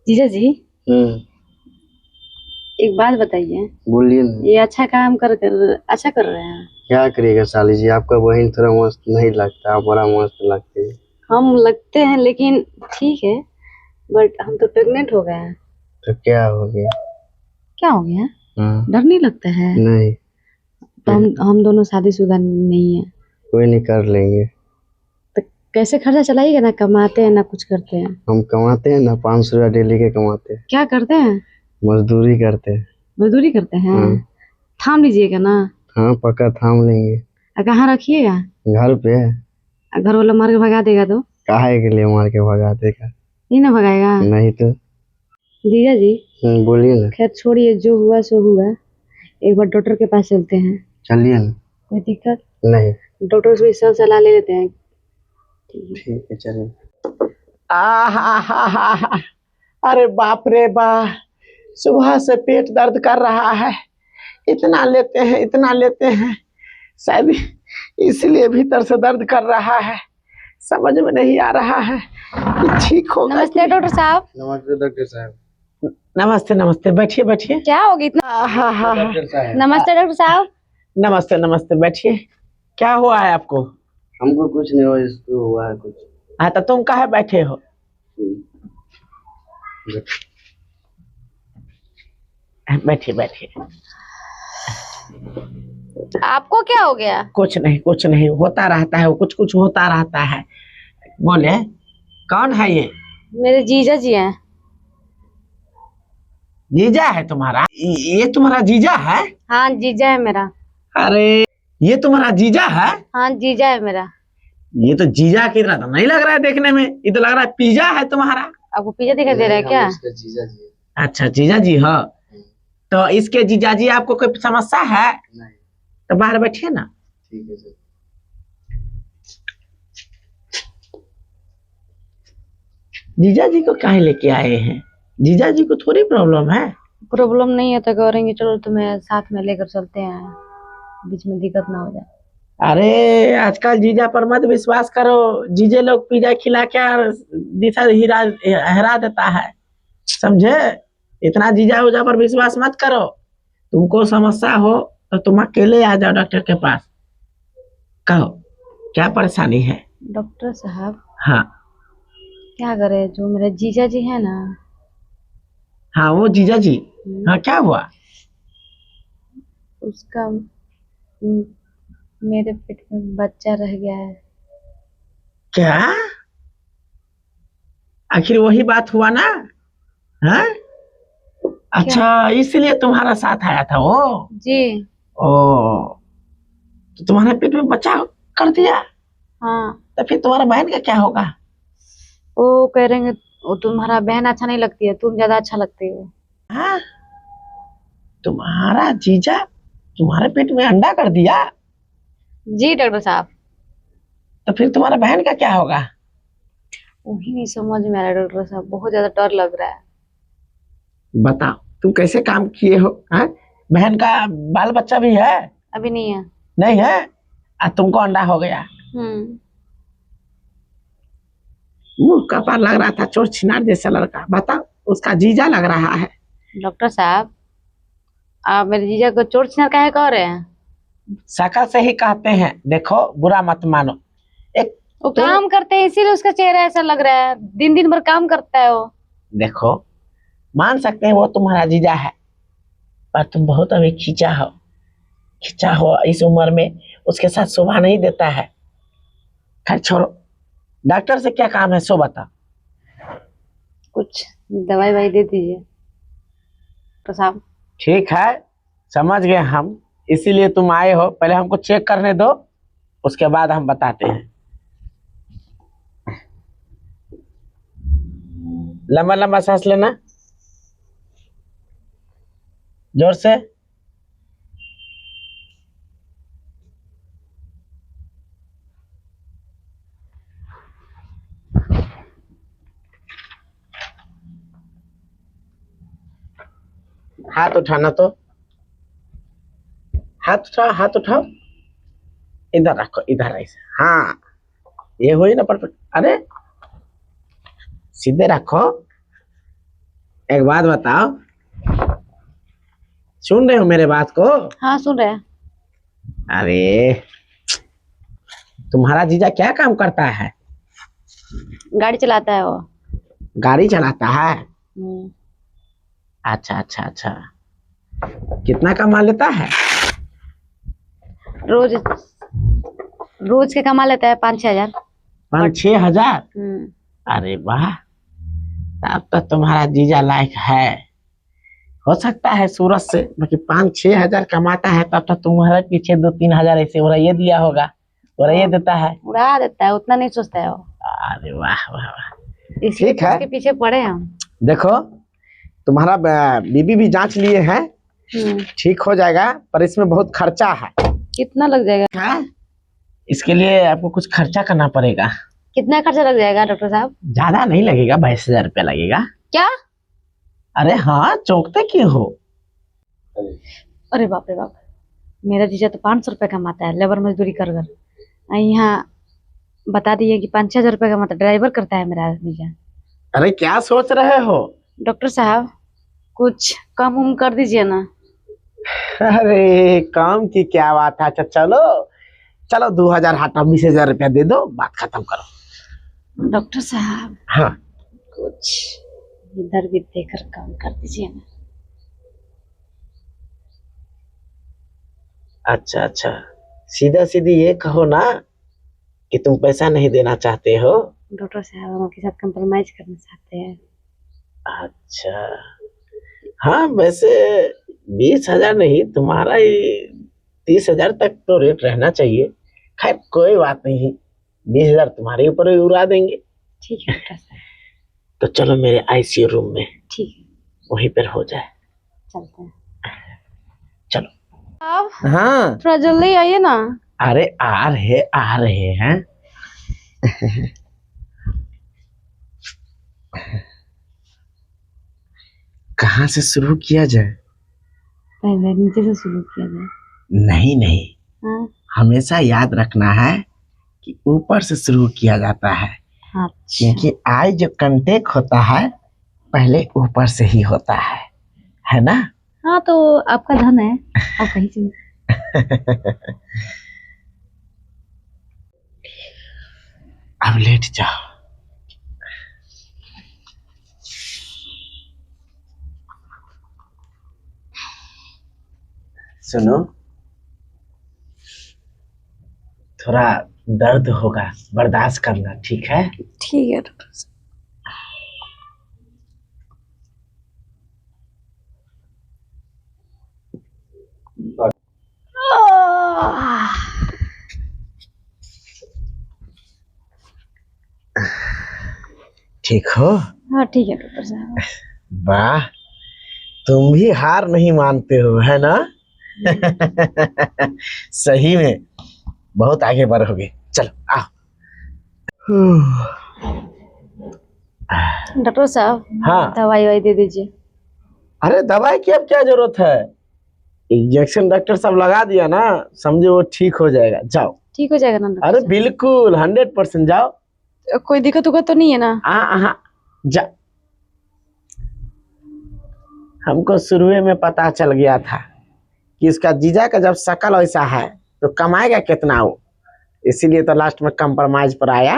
जीजा जी, हम्म। एक बात बताइए। बोलिए ना। ये अच्छा काम कर कर अच्छा कर रहे हैं। क्या करिएगा साली जी, आपका बहन थोड़ा मस्त नहीं लगता, आप बड़ा मस्त लगते हैं। हम लगते हैं लेकिन ठीक है, बट हम तो प्रेग्नेंट हो गए हैं। तो क्या हो गया? क्या हो गया? हाँ। डर नहीं लगता है? नहीं। तो हम दोनों शादीशुदा नहीं है। कोई नहीं, कर लेंगे। तो कैसे खर्चा चलाइएगा? ना कमाते हैं ना कुछ करते हैं। हम कमाते हैं ना, 500 रुपया डेली के कमाते हैं। क्या करते हैं? मजदूरी करते हैं। मजदूरी करते हैं। हाँ। थाम लीजिएगा ना। हाँ पक्का थाम लेंगे। कहाँ रखिएगा? घर पे। घर वाला मार के भगा देगा तो? काहे के लिए मार के भगा देगा? नहीं ना भगाएगा। नहीं तो। जीजा जी, बोलिए ना। खैर छोड़िए, जो हुआ सो हुआ। एक बार डॉक्टर के पास चलते हैं। चलिए ना। कोई दिक्कत? नहीं। डॉक्टर से भी सब सलाह ले लेते हैं। ठीक है चलिए। आहा, अरे बाप रे बाप, सुबह से पेट दर्द कर रहा है। इतना लेते हैं, शायद इसलिए भीतर से दर्द कर रहा है। समझ में नहीं आ रहा है कि ठीक होगा। नमस्ते डॉक्टर साहब। नमस्ते डॉक्टर साहब। नमस्ते नमस्ते, बैठिए बैठिए। क्या हो गया इतना? आहा, डॉक्टर साहब। नमस्ते डॉक्टर साहब। नमस्ते नमस्ते, बैठिए। क्या हुआ है आपको? हमको कुछ नहीं हुआ, इसको हुआ है कुछ। हाँ तो तुम काहे बैठे हो? बैठिए बैठिए। आपको क्या हो गया? कुछ नहीं होता रहता है, कुछ कुछ होता रहता है। बोले, कौन है ये? मेरे जीजा जी हैं। जीजा है तुम्हारा? ये तुम्हारा जीजा है? हाँ जीजा है मेरा। अरे ये तुम्हारा जीजा है? हाँ जीजा है मेरा। ये तो जीजा की तरह तो नहीं लग रहा है देखने में, ये तो लग रहा है पिज्जा है तुम्हारा। आपको पिज्जा दिखाई दे रहा है क्या? जीजा जी। अच्छा जीजा जी हो। तो इसके जीजा जी आपको कोई समस्या है? नहीं। तो बाहर बैठिए ना। ठीक है सर। जीजा जी को काहे लेके आए हैं? जीजा जी को थोड़ी प्रॉब्लम है। प्रॉब्लम नहीं है तो करेंगे, चलो तुम्हें साथ में लेकर चलते हैं, बीच में दिक्कत ना हो जाए। अरे आजकल जीजा पर मत विश्वास करो। जीजे लोग पिज्जा खिला के और दिशा हरा देता है, समझे? इतना जीजा उजा पर विश्वास मत करो। तुमको समस्या हो तो तुम अकेले आ जाओ डॉक्टर के पास। कहो क्या परेशानी है? डॉक्टर साहब, हाँ क्या करे, जो मेरे जीजा जी है ना। हाँ वो जीजा जी। हाँ क्या हुआ? उसका मेरे पेट में बच्चा रह गया है। क्या? आखिर वही बात हुआ ना? हाँ अच्छा, इसलिए तुम्हारा साथ आया था वो? जी। ओ, तो तुम्हारे पेट में बच्चा कर दिया? हाँ। तो फिर तुम्हारा बहन का क्या होगा? वो कह रहे हैं वो तुम्हारा बहन अच्छा नहीं लगती है, तुम ज्यादा अच्छा लगते हो। हाँ तुम्हारा जीजा तुम्हारे पेट में अंडा कर दिया? जी डॉक्टर साहब। तो फिर तुम्हारा बहन का क्या होगा? वही नहीं समझ में आ रहा डॉक्टर साहब, बहुत ज्यादा डर लग रहा है। बताओ तुम कैसे काम किए हो? हाँ बहन का बाल बच्चा भी है? अभी नहीं है। नहीं है। तुमको अंडा हो गया। मुंह का पार लग रहा था चोर छिनार जैसा लड़का। बताओ उसका जीजा लग रहा है। डॉक्टर साहब, आप मेरे जीजा को चोर छिनार काहे कह रहे हैं? शकल से ही कहते हैं, देखो बुरा मत मानो। एक वो काम करते हैं इसीलिए उसका चेहरा ऐसा लग रहा है, दिन दिन भर काम करता है वो। देखो मान सकते हैं वो तुम्हारा जीजा है, पर तुम बहुत अभी खींचा हो इस उम्र में, उसके साथ शोभा नहीं देता है। खैर छोड़ो, डॉक्टर से क्या काम है सो बता। कुछ दवाई वाई दे दीजिए तो साहब। ठीक है समझ गए हम, इसीलिए तुम आए हो। पहले हमको चेक करने दो, उसके बाद हम बताते हैं। लंबा लंबा सांस लेना, जोर से। हाथ उठाना, तो हाथ उठाओ। इधर रखो, इधर ऐसे। हाँ ये हुई ना परफेक्ट। अरे सीधे रखो। एक बात बताओ, सुन रहे हो मेरे बात को? हाँ सुन रहे हैं। अरे तुम्हारा जीजा क्या काम करता है? गाड़ी चलाता है वो। गाड़ी चलाता है? हम्म, अच्छा अच्छा अच्छा। कितना कमा लेता है? रोज रोज के कमा लेता है 5-6 हजार। 5-6 हजार? हम्म, अरे वाह, तब तो तुम्हारा जीजा लायक है। हो सकता है सूरत से, बाकी 5-6 हजार कमाता है तब तो तुम्हारे पीछे 2-3 हजार ऐसे उड़ाइए दिया होगा। उड़ाइए देता है। उड़ा देता है, उतना नहीं सोचता है वो। अरे वाह वाह वाह। इसलिए ठीक है। उसके पीछे पड़े हैं हम। देखो, तुम्हारा बीबी भी जांच लिए हैं, ठीक हो जाएगा, पर इसमें बहुत खर्चा है। कितना लग जाएगा? हाँ? इसके लिए आपको कुछ खर्चा करना पड़ेगा। कितना खर्चा लग जाएगा डॉक्टर साहब? ज्यादा नहीं लगेगा, 22,000 रुपया लगेगा। क्या? अरे हाँ, चौंकते क्यों हो? अरे बाप रे बाप, मेरा जीजा तो 500 रुपये कमाता है लेबर मजदूरी कर कर। यहाँ बता दिए कि 5-6 हजार रुपये कमाता है, ड्राइवर करता है मेरा जीजा। अरे क्या सोच रहे हो? डॉक्टर साहब कुछ कम उम कर दीजिए ना। अरे काम की क्या बात है। अच्छा चलो चलो, 2,000 हटा, 20,000 रुपया दे दो, बात खत्म करो। डॉक्टर साहब हाँ, कुछ इधर भी देकर कम कर दीजिए ना। अच्छा अच्छा, सीधा सीधी ये कहो ना कि तुम पैसा नहीं देना चाहते हो। डॉक्टर साहब हम आपके साथ कंप्रोमाइज करना चाहते हैं। अच्छा हाँ, वैसे 20,000 नहीं, तुम्हारा ही 30,000 तक तो रेट रहना चाहिए। खैर कोई बात नहीं, 20,000 तुम्हारे ऊपर ही उड़ा देंगे। ठीक है डॉक्टर साहब। तो चलो मेरे आईसीयू रूम में, ठीक है, वहीं पर हो जाए। चलते हैं। चलो। आप हाँ, थोड़ा जल्दी आइए ना। अरे आ रहे हैं। कहाँ से शुरू किया जाए? पहले नीचे से शुरू किया जाए। नहीं नहीं, हाँ हमेशा याद रखना है कि ऊपर से शुरू किया जाता है, हाँ, क्योंकि आई जो कंटेक होता है पहले ऊपर से ही होता है ना? हाँ तो आपका धन है, आप कहीं से। अब लेट जाओ। सुनो, थोड़ा दर्द होगा, बर्दाश्त करना, ठीक है? ठीक है डॉक्टर साहब। ठीक हो? हाँ ठीक है डॉक्टर साहब। वाह, तुम भी हार नहीं मानते हो, है ना? सही में बहुत आगे बढ़ोगे। चलो आओ। डॉक्टर साहब हाँ, दवाई वाई दे दीजिए। अरे दवाई की अब क्या जरूरत है? इंजेक्शन डॉक्टर साहब लगा दिया ना, समझो वो ठीक हो जाएगा। जाओ। ठीक हो जाएगा ना डॉक्टर अरे साहब? बिल्कुल 100% जाओ। कोई दिक्कत उक्कत तो नहीं है ना? हाँ, जा। हमको शुरू में पता चल गया था कि इसका जीजा का जब शकल ऐसा है तो कमाएगा कितना वो, इसीलिए तो लास्ट में कंप्रोमाइज पर आया।